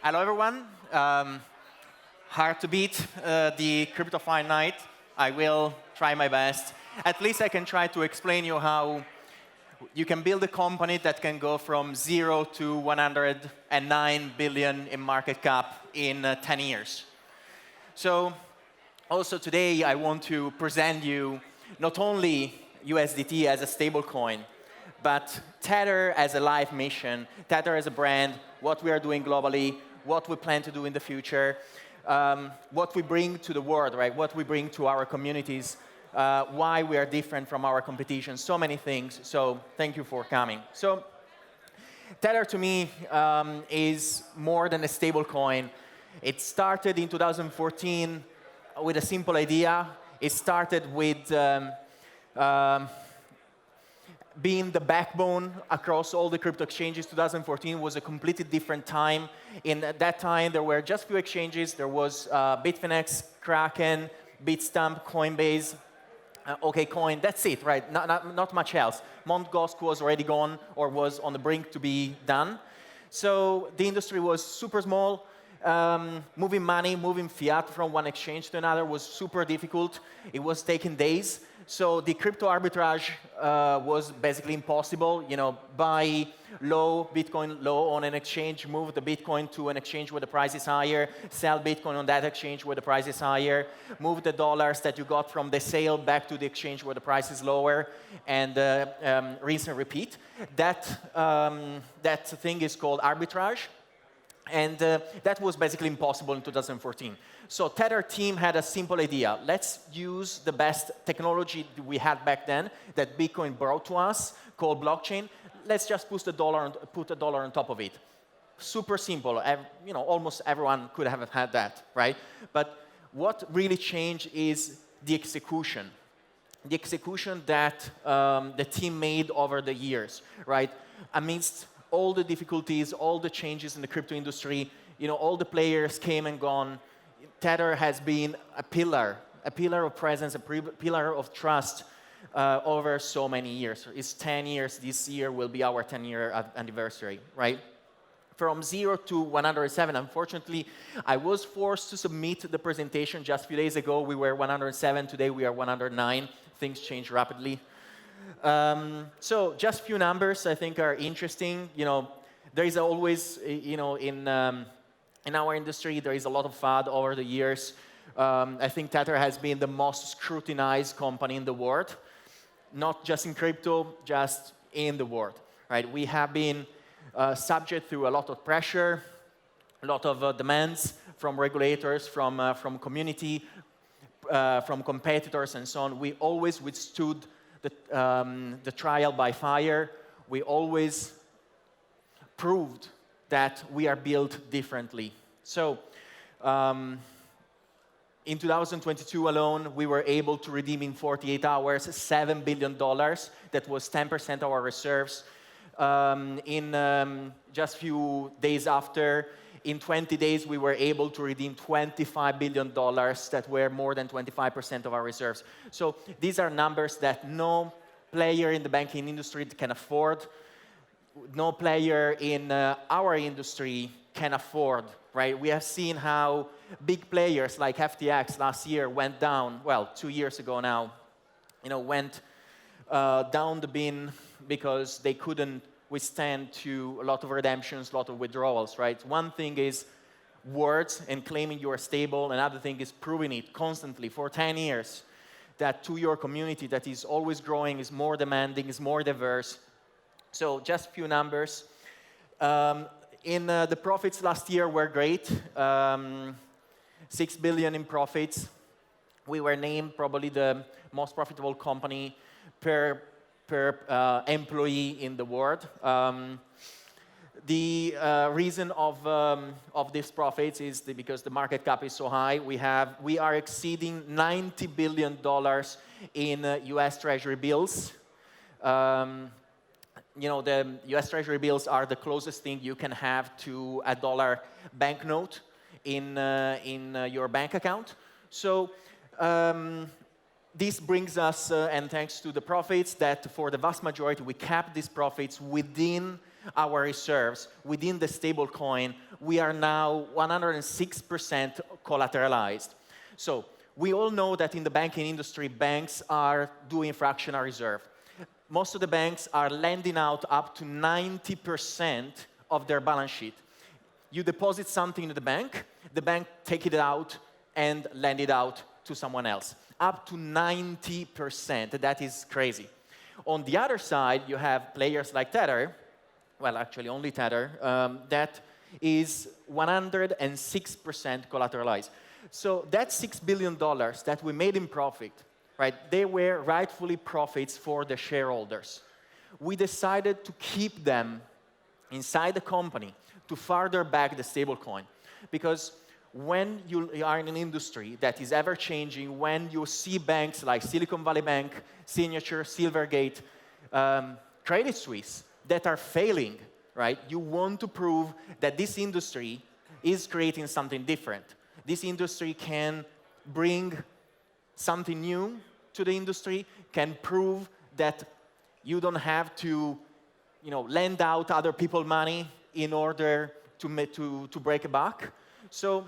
Hello, everyone. Hard to beat the CryptoFi night. I will try my best. At least I can try to explain you how you can build a company that can go from 0 to 109 billion in market cap in 10 years. So also today, I want to present you not only USDT as a stablecoin, but Tether as a live mission, Tether as a brand, what we are doing globally, what we plan to do in the future, what we bring to the world, right? What we bring to our communities, why we are different from our competition, so many things. So thank you for coming. So Tether to me is more than a stable-coin. It started in 2014 with a simple idea. It started with being the backbone across all the crypto exchanges. 2014 was a completely different time. In that time, there were just few exchanges. There was Bitfinex, Kraken, Bitstamp, Coinbase, OKCoin. That's it, right? Not much else. Mt. Gox was already gone or was on the brink to be done. So the industry was super small. Moving money, moving fiat from one exchange to another was super difficult. It was taking days. So the crypto arbitrage was basically impossible. You know, buy low, Bitcoin low on an exchange, move the Bitcoin to an exchange where the price is higher, sell Bitcoin on that exchange where the price is higher, move the dollars that you got from the sale back to the exchange where the price is lower, and rinse and repeat. That thing is called arbitrage. And that was basically impossible in 2014. So Tether team had a simple idea. Let's use the best technology we had back then that Bitcoin brought to us, called blockchain. Let's just put a dollar on top of it. Super simple. You know, almost everyone could have had that, right? But what really changed is the execution. The execution that the team made over the years, right? Amidst all the difficulties, all the changes in the crypto industry, you know, all the players came and gone. Tether has been a pillar of presence, a pillar of trust over so many years. It's 10 years. This year will be our 10-year anniversary, right? From 0 to 107, unfortunately, I was forced to submit the presentation just a few days ago. We were 107. Today, we are 109. Things change rapidly. So just a few numbers I think are interesting. You know, there is always, you know, in our industry, there is a lot of FUD over the years. I think Tether has been the most scrutinized company in the world, not just in crypto, just in the world, right? We have been subject to a lot of pressure, a lot of demands from regulators, from community, from competitors, and so on. We always withstood the trial by fire. We always proved that we are built differently. So in 2022 alone, we were able to redeem in 48 hours $7 billion. That was 10% of our reserves. In just a few days after, in 20 days, we were able to redeem $25 billion. That were more than 25% of our reserves. So these are numbers that no player in the banking industry can afford. No player in our industry can afford, right? We have seen how big players like FTX last year went down, well, 2 years ago now, you know, went down the bin because they couldn't withstand to a lot of redemptions, a lot of withdrawals, right? One thing is words and claiming you are stable. Another thing is proving it constantly for 10 years that to your community that is always growing, is more demanding, is more diverse. So just a few numbers. The profits last year were great. 6 billion in profits. We were named probably the most profitable company per employee in the world. The reason of these profits is because the market cap is so high. We are exceeding $90 billion in U.S. Treasury bills. You know, the U.S. Treasury bills are the closest thing you can have to a dollar banknote in your bank account. So this brings us, and thanks to the profits, that for the vast majority, we kept these profits within our reserves, within the stable coin, we are now 106% collateralized. So we all know that in the banking industry, banks are doing fractional reserve. Most of the banks are lending out up to 90% of their balance sheet. You deposit something in the bank take it out and lend it out to someone else. Up to 90%, that is crazy. On the other side, you have players like Tether, well, actually only Tether, that is 106% collateralized. So that $6 billion that we made in profit, right, they were rightfully profits for the shareholders. We decided to keep them inside the company to further back the stablecoin. Because when you are in an industry that is ever-changing, when you see banks like Silicon Valley Bank, Signature, Silvergate, Credit Suisse that are failing, right, you want to prove that this industry is creating something different. This industry can bring something new to the industry, can prove that you don't have to, lend out other people money in order to break a buck. So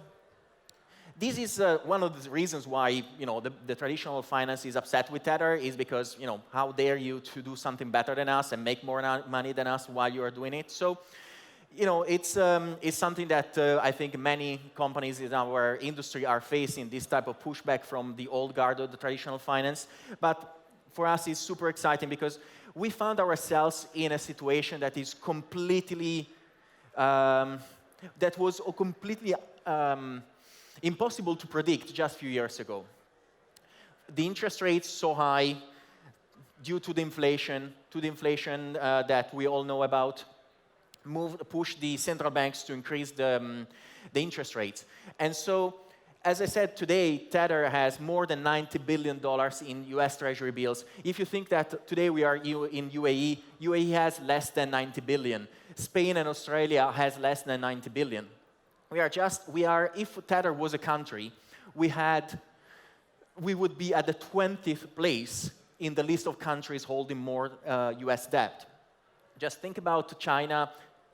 this is one of the reasons why, the traditional finance is upset with Tether, is because, how dare you to do something better than us and make more money than us while you are doing it. So, it's something that I think many companies in our industry are facing, this type of pushback from the old guard of the traditional finance. But for us, it's super exciting because we found ourselves in a situation that is completely, impossible to predict just a few years ago. The interest rates so high due to the inflation, that we all know about, pushed the central banks to increase the interest rates. And so, as I said, today, Tether has more than $90 billion in US Treasury bills. If you think that today we are in UAE, UAE has less than 90 billion. Spain and Australia has less than 90 billion. If Tether was a country, we would be at the 20th place in the list of countries holding more US debt. Just think about China.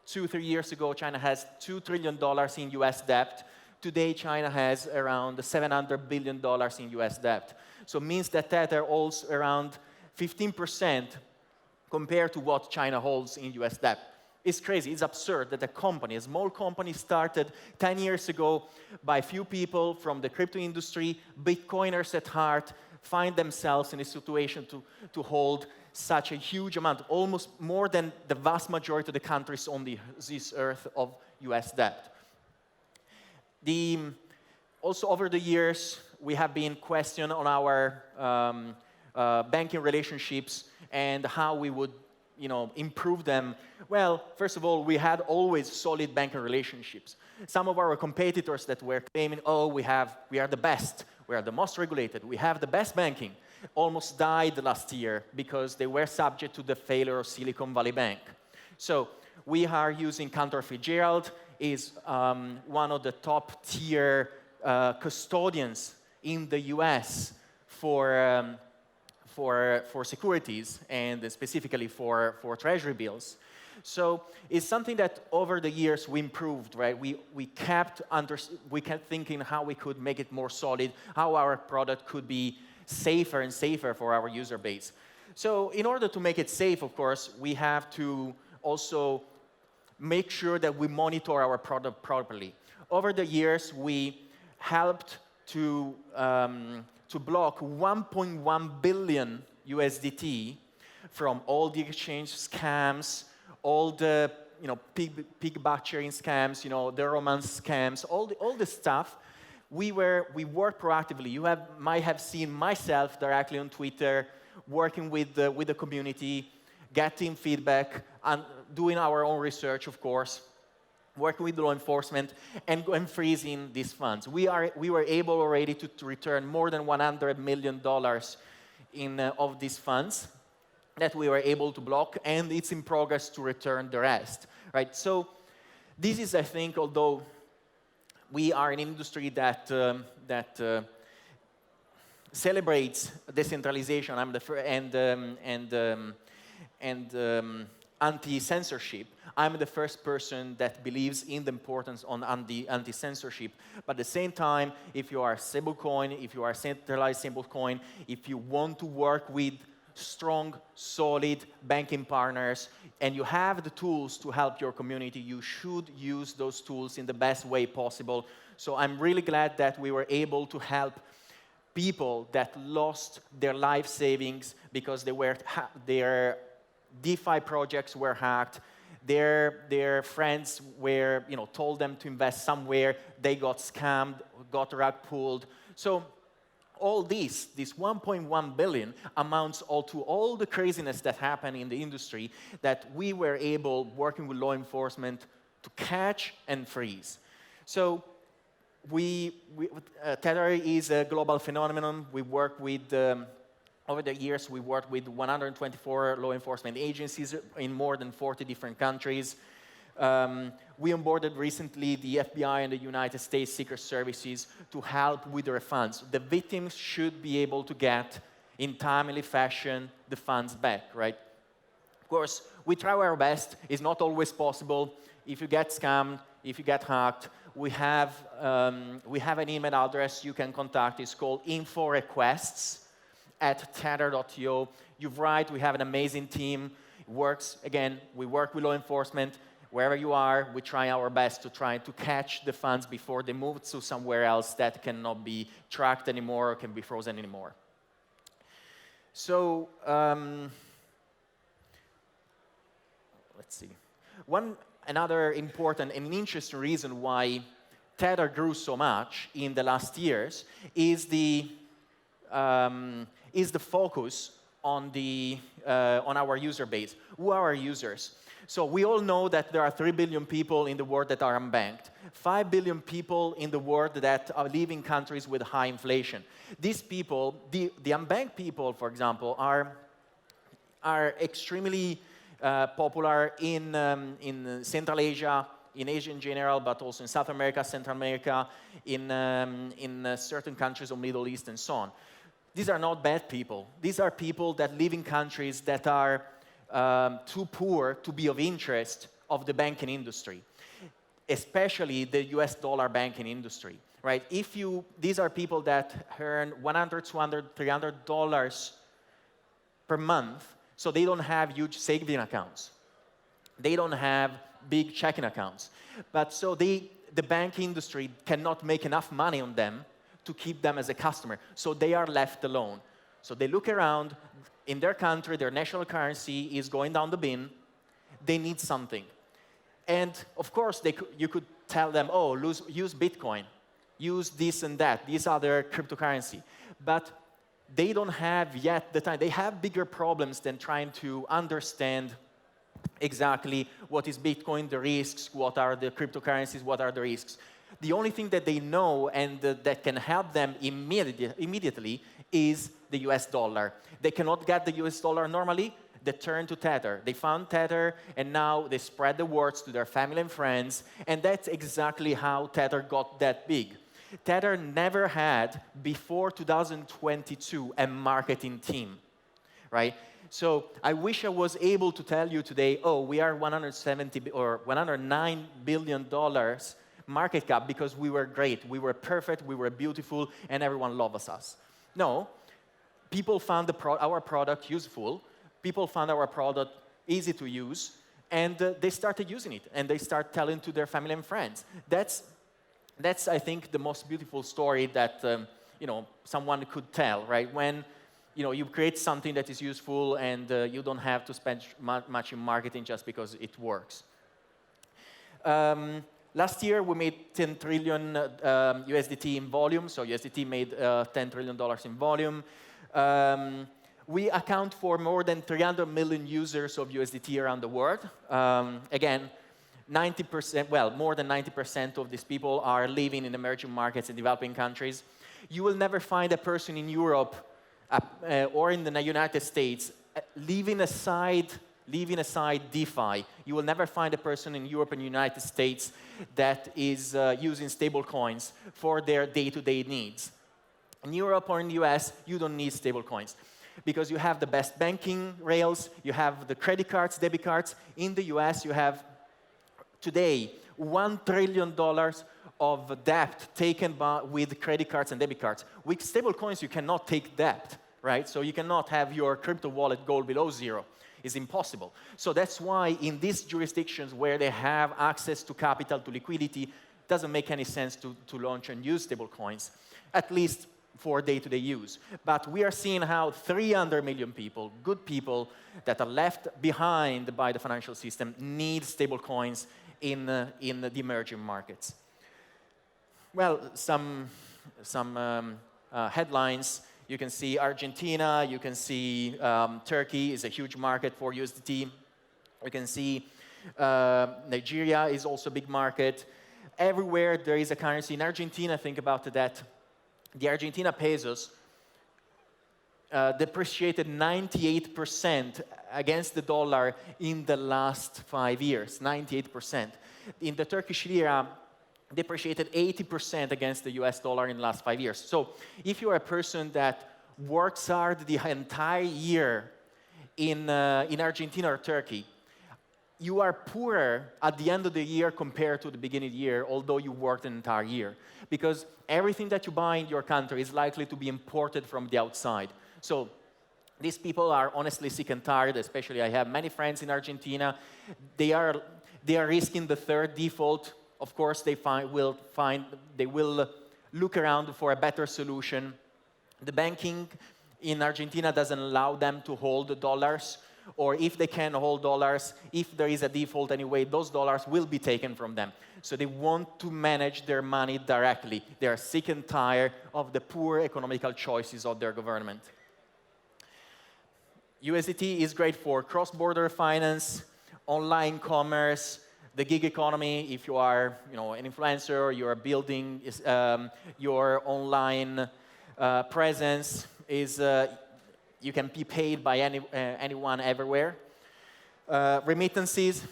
2-3 years ago, China has $2 trillion in US debt. Today, China has around $700 billion in US debt. So it means that Tether holds around 15% compared to what China holds in US debt. It's crazy, it's absurd that a small company started 10 years ago by a few people from the crypto industry, Bitcoiners at heart, find themselves in a situation to hold such a huge amount, almost more than the vast majority of the countries on this earth of US debt. Also, over the years, we have been questioned on our banking relationships and how we would improve them. Well, first of all, we had always solid banking relationships. Some of our competitors that were claiming, we are the best, we are the most regulated, we have the best banking, almost died last year because they were subject to the failure of Silicon Valley Bank. So we are using Cantor Fitzgerald, is one of the top tier custodians in the US for securities and specifically for treasury bills. So it's something that over the years we improved, right? We kept thinking how we could make it more solid, how our product could be safer and safer for our user base. So in order to make it safe, of course, we have to also make sure that we monitor our product properly. Over the years, we helped to block 1.1 billion USDT from all the exchange scams, all the pig butchering scams, the romance scams, all the stuff. We work proactively. You might have seen myself directly on Twitter, working with the community, getting feedback, and doing our own research, of course, working with law enforcement, and freezing these funds. We were able already to return more than $100 million of these funds that we were able to block, and it's in progress to return the rest. Right? So this is, I think, although we are an industry that celebrates decentralization, anti-censorship. I'm the first person that believes in the importance on anti-censorship. But at the same time, if you are a stablecoin, if you are a centralized stablecoin, if you want to work with strong, solid banking partners, and you have the tools to help your community, you should use those tools in the best way possible. So I'm really glad that we were able to help people that lost their life savings because their DeFi projects were hacked. Their friends were, told them to invest somewhere. They got scammed, got rug pulled. So all this 1.1 billion amounts all to all the craziness that happened in the industry that we were able, working with law enforcement, to catch and freeze. So Tether is a global phenomenon. We work with, over the years, we worked with 124 law enforcement agencies in more than 40 different countries. We onboarded recently the FBI and the United States Secret Services to help with their funds. The victims should be able to get, in timely fashion, the funds back, right? Of course, we try our best. It's not always possible. If you get scammed, if you get hacked, we have an email address you can contact. It's called inforequests@tether.io. You write. We have an amazing team. It works. Again, we work with law enforcement. Wherever you are, we try our best to try to catch the funds before they move to somewhere else that cannot be tracked anymore or can be frozen anymore. So let's see. Another important and interesting reason why Tether grew so much in the last years is the focus on our user base. Who are our users? So we all know that there are 3 billion people in the world that are unbanked. 5 billion people in the world that live in countries with high inflation. These people, the unbanked people, for example, are extremely popular in Central Asia, in Asia in general, but also in South America, Central America, in certain countries of Middle East and so on. These are not bad people. These are people that live in countries that are too poor to be of interest of the banking industry, especially the US dollar banking industry, right? These are people that earn $100, $200, $300 per month, so they don't have huge saving accounts. They don't have big checking accounts. But so the banking industry cannot make enough money on them to keep them as a customer, so they are left alone. So they look around. In their country, their national currency is going down the bin. They need something. And of course, you could tell them, oh, use Bitcoin, use this and that, these other cryptocurrency. But they don't have yet the time. They have bigger problems than trying to understand exactly what is Bitcoin, the risks, what are the cryptocurrencies, what are the risks. The only thing that they know and that can help them immediately is the US dollar. They cannot get the US dollar normally. They turn to Tether. They found Tether, and now they spread the words to their family and friends, and that's exactly how Tether got that big. Tether never had, before 2022, a marketing team, right? So I wish I was able to tell you today, oh, we are $109 billion market cap because we were great, we were perfect, we were beautiful, and everyone loves us. No, people found our product useful, people found our product easy to use, and they started using it, and they start telling to their family and friends. That's I think, the most beautiful story that someone could tell, right? When you create something that is useful, and you don't have to spend much in marketing just because it works. Last year, we made 10 trillion USDT in volume, so USDT made $10 trillion in volume. We account for more than 300 million users of USDT around the world. Again, 90%, well, more than 90% of these people are living in emerging markets and developing countries. You will never find a person in Europe or in the United States leaving aside DeFi. You will never find a person in Europe and the United States that is using stablecoins for their day-to-day needs. In Europe or in the US, you don't need stablecoins. because you have the best banking rails, you have the credit cards, debit cards. In the US, you have today $1 trillion of debt taken with credit cards and debit cards. With stablecoins, you cannot take debt, right? So you cannot have your crypto wallet go below zero. It's impossible. So that's why in these jurisdictions where they have access to capital, to liquidity, it doesn't make any sense to launch and use stablecoins, at least for day-to-day use. But we are seeing how 300 million people, good people, that are left behind by the financial system need stablecoins in the emerging markets. Well, some headlines. You can see Argentina, you can see Turkey is a huge market for USDT. You can see Nigeria is also a big market. Everywhere there is a currency. In Argentina, think about that. The Argentina pesos depreciated 98% against the dollar in the last 5 years, 98%. In the Turkish lira, depreciated 80% against the US dollar in the last 5 years. So if you're a person that works hard the entire year in Argentina or Turkey, you are poorer at the end of the year compared to the beginning of the year, although you worked an entire year. Because everything that you buy in your country is likely to be imported from the outside. So these people are honestly sick and tired, especially I have many friends in Argentina. They are risking the third default. Of course, they will look around for a better solution. The banking in Argentina doesn't allow them to hold dollars, or if they can hold dollars, if there is a default anyway, those dollars will be taken from them. So they want to manage their money directly. They are sick and tired of the poor economical choices of their government. USDT is great for cross-border finance, online commerce, the gig economy. If you are, an influencer, you are building your online presence, you can be paid by anyone everywhere. Remittances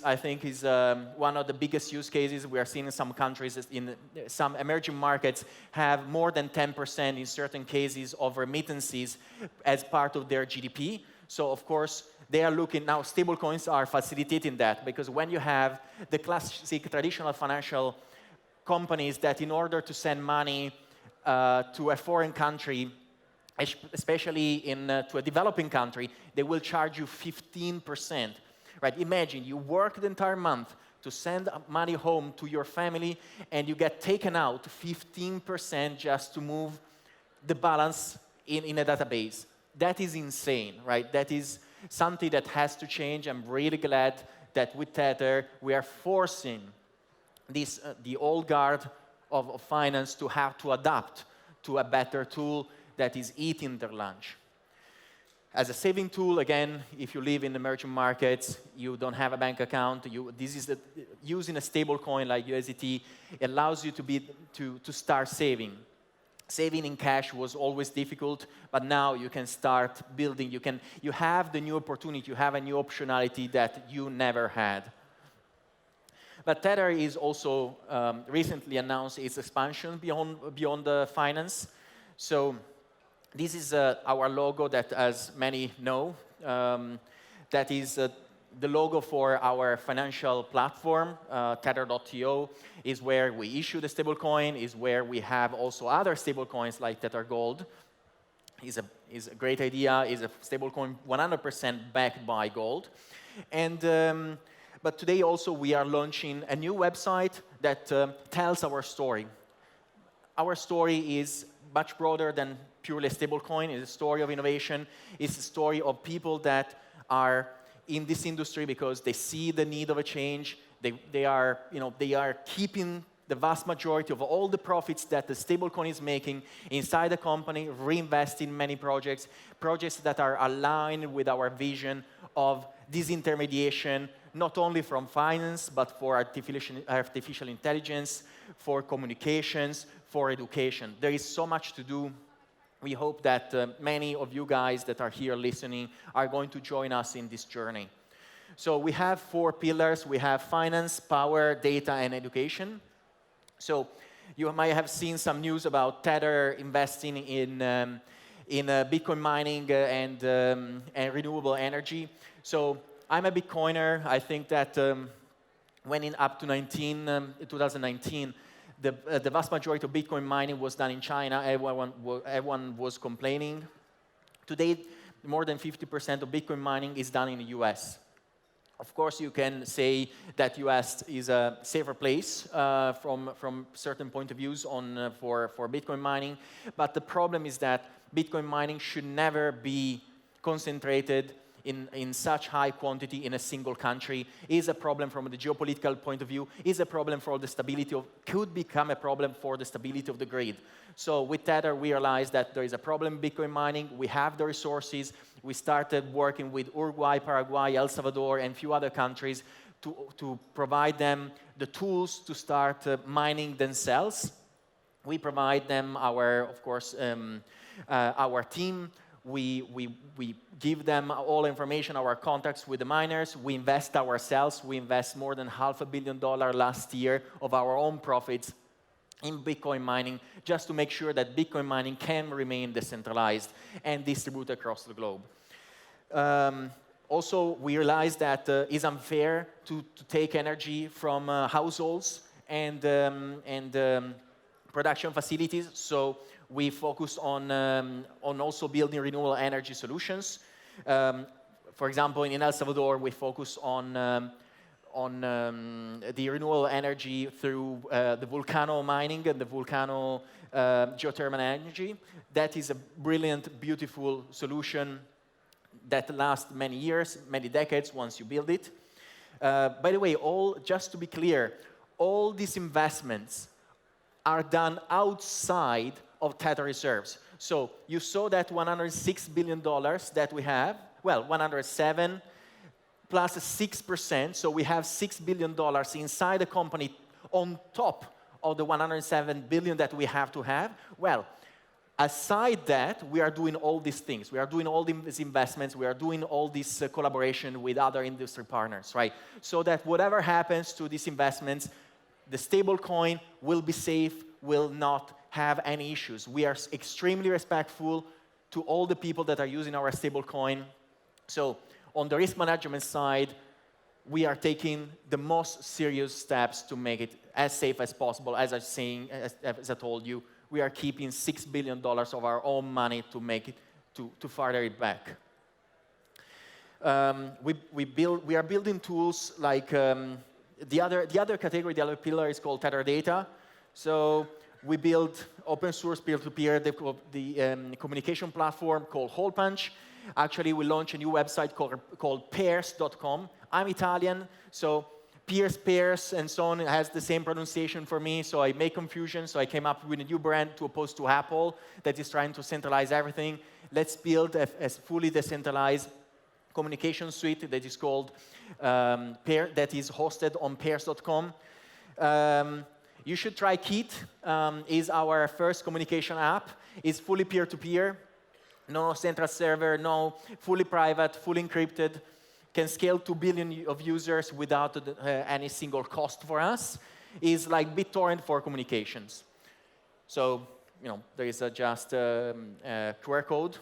I think is one of the biggest use cases. We are seeing in some countries, in some emerging markets, have more than 10% in certain cases of remittances as part of their GDP. So of course, they are looking now, stablecoins are facilitating that, because when you have the classic traditional financial companies that in order to send money to a foreign country, especially to a developing country, they will charge you 15%. Right? Imagine you work the entire month to send money home to your family, and you get taken out 15% just to move the balance in a database. That is insane, right? That is something that has to change. I'm really glad that with Tether, we are forcing the old guard of finance to have to adapt to a better tool that is eating their lunch. As a saving tool, again, if you live in emerging markets, you don't have a bank account, using a stable coin like USDT allows you to start saving. Saving in cash was always difficult, but now you can start building. You have the new opportunity, you have a new optionality that you never had. But Tether is also recently announced its expansion beyond the finance. So this is our logo that, as many know, that is the logo for our financial platform, Tether.to, is where we issue the stablecoin, is where we have also other stablecoins like Tether Gold. Is a great idea, is a stablecoin 100% backed by gold. And but today also we are launching a new website that tells our story. Our story is much broader than purely a stablecoin. It's a story of innovation. It's a story of people that are in this industry because they see the need of a change. They are keeping the vast majority of all the profits that the stablecoin is making inside the company, reinvest in many projects that are aligned with our vision of disintermediation, not only from finance, but for artificial intelligence, for communications, for education. There is so much to do. We hope that many of you guys that are here listening are going to join us in this journey. So we have 4 pillars. We have finance, power, data, and education. So you might have seen some news about Tether investing in Bitcoin mining and renewable energy. So I'm a Bitcoiner. I think that when in up to 2019, the vast majority of Bitcoin mining was done in China. Everyone was complaining. Today, more than 50% of Bitcoin mining is done in the US. Of course, you can say that US is a safer place from certain point of views for Bitcoin mining, but the problem is that Bitcoin mining should never be concentrated in such high quantity in a single country. Is a problem from the geopolitical point of view, is a problem for the stability of, could become a problem for the stability of the grid. So with Tether, we realized that there is a problem in Bitcoin mining. We have the resources. We started working with Uruguay, Paraguay, El Salvador, and a few other countries to provide them the tools to start mining themselves. We provide them of course, our team. We give them all information, our contacts with the miners. We invest ourselves. We invest more than $500 million last year of our own profits in Bitcoin mining, just to make sure that Bitcoin mining can remain decentralized and distributed across the globe. Also, we realized that it's unfair to take energy from households and production facilities. So we focus on also building renewable energy solutions. For example, in El Salvador, we focus on the renewable energy through the volcano mining and the volcano geothermal energy. That is a brilliant, beautiful solution that lasts many years, many decades once you build it. By the way, just to be clear, all these investments are done outside of Tether reserves. So you saw that $106 billion that we have, well, 107 plus 6%, so we have $6 billion inside the company on top of the 107 billion that we have to have. Well, aside that, we are doing all these things. We are doing all these investments. We are doing all this collaboration with other industry partners, right? So that whatever happens to these investments, the stablecoin will be safe, will not have any issues. We are extremely respectful to all the people that are using our stablecoin. So on the risk management side, we are taking the most serious steps to make it as safe as possible. As I told you, we are keeping $6 billion of our own money to make it, to further it back. We are building tools like the other category, the other pillar is called Tether Data. So we build open source peer-to-peer the communication platform called Hole Punch. Actually, we launched a new website called pairs.com. I'm Italian, so pairs, and so on has the same pronunciation for me, so I make confusion. So I came up with a new brand to oppose to Apple that is trying to centralize everything. Let's build a fully decentralized communication suite that is called Pair, that is hosted on pairs.com. You should try Keynote. Is our first communication app. It's fully peer-to-peer. No central server, no, fully private, fully encrypted, can scale to billion of users without any single cost for us. Is like BitTorrent for communications. So, there is just a QR code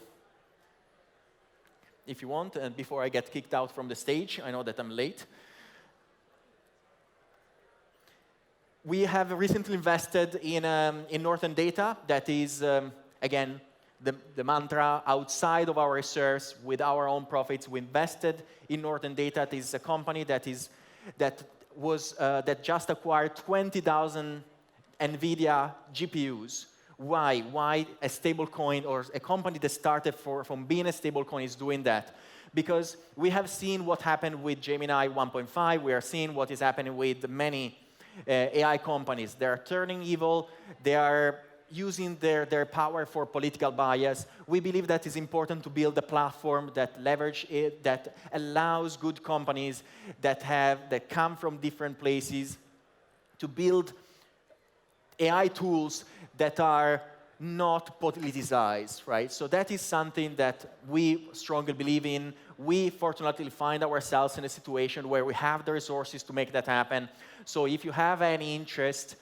if you want, and before I get kicked out from the stage, I know that I'm late. We have recently invested in Northern Data. That is, again, the mantra outside of our reserves with our own profits. We invested in Northern Data. It is a company that just acquired 20,000 NVIDIA GPUs. Why? Why a stablecoin or a company that started from being a stablecoin is doing that? Because we have seen what happened with Gemini 1.5. We are seeing what is happening with many AI companies. They are turning evil. They are using their power for political bias. We believe that it's important to build a platform that leverages it, that allows good companies that come from different places to build AI tools that are not politicized, right? So that is something that we strongly believe in. We fortunately find ourselves in a situation where we have the resources to make that happen. So if you have any interest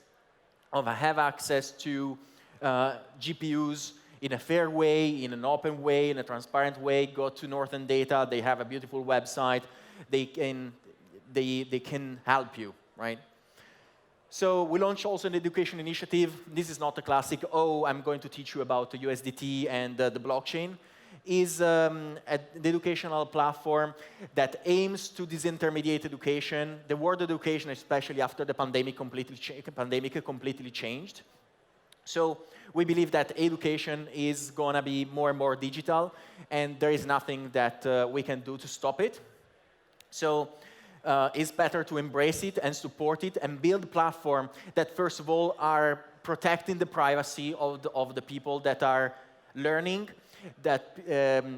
or have access to GPUs in a fair way, in an open way, in a transparent way. Go to Northern Data. They have a beautiful website. They can help you, right? So we launched also an education initiative. This is not a classic, oh, I'm going to teach you about the USDT and the blockchain. Is an educational platform that aims to disintermediate education. The word education, especially after the pandemic completely changed. So we believe that education is going to be more and more digital, and there is nothing that we can do to stop it. So it's better to embrace it and support it and build platforms that, first of all, are protecting the privacy of the people that are learning, that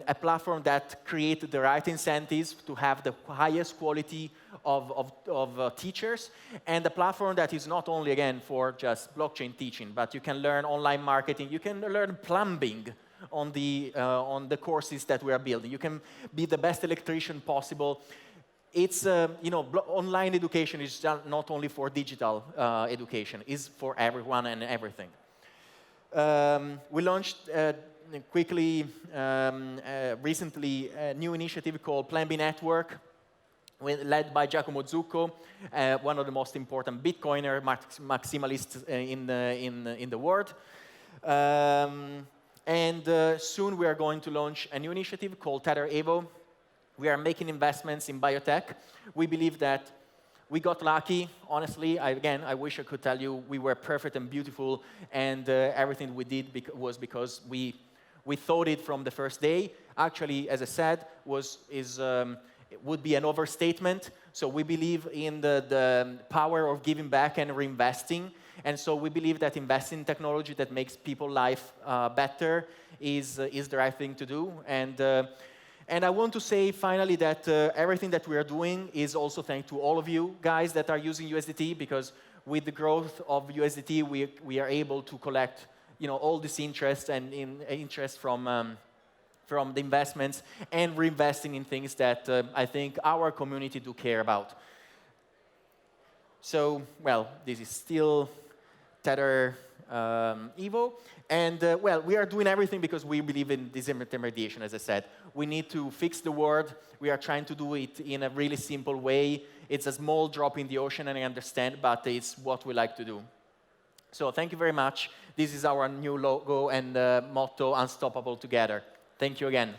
a platform that creates the right incentives to have the highest quality of teachers, and a platform that is not only, again, for just blockchain teaching, but you can learn online marketing, you can learn plumbing on the courses that we are building. You can be the best electrician possible. It's, online education is not only for digital education, it's for everyone and everything. We launched quickly, recently, a new initiative called Plan B Network, led by Giacomo Zucco, one of the most important Bitcoiner maximalists in the world. Soon we are going to launch a new initiative called Tether Evo. We are making investments in biotech. We believe that we got lucky, honestly. I wish I could tell you we were perfect and beautiful, and everything we did was because we thought it from the first day. Actually, as I said, it would be an overstatement. So we believe in the power of giving back and reinvesting. And so we believe that investing in technology that makes people's life better is the right thing to do. And I want to say, finally, that everything that we are doing is also thanks to all of you guys that are using USDT, because with the growth of USDT, we are able to collect all this interest and interest from the investments and reinvesting in things that I think our community do care about. So, well, this is still Tether Evo. And, we are doing everything because we believe in disintermediation, as I said. We need to fix the world. We are trying to do it in a really simple way. It's a small drop in the ocean, and I understand, but it's what we like to do. So thank you very much. This is our new logo and motto, Unstoppable Together. Thank you again.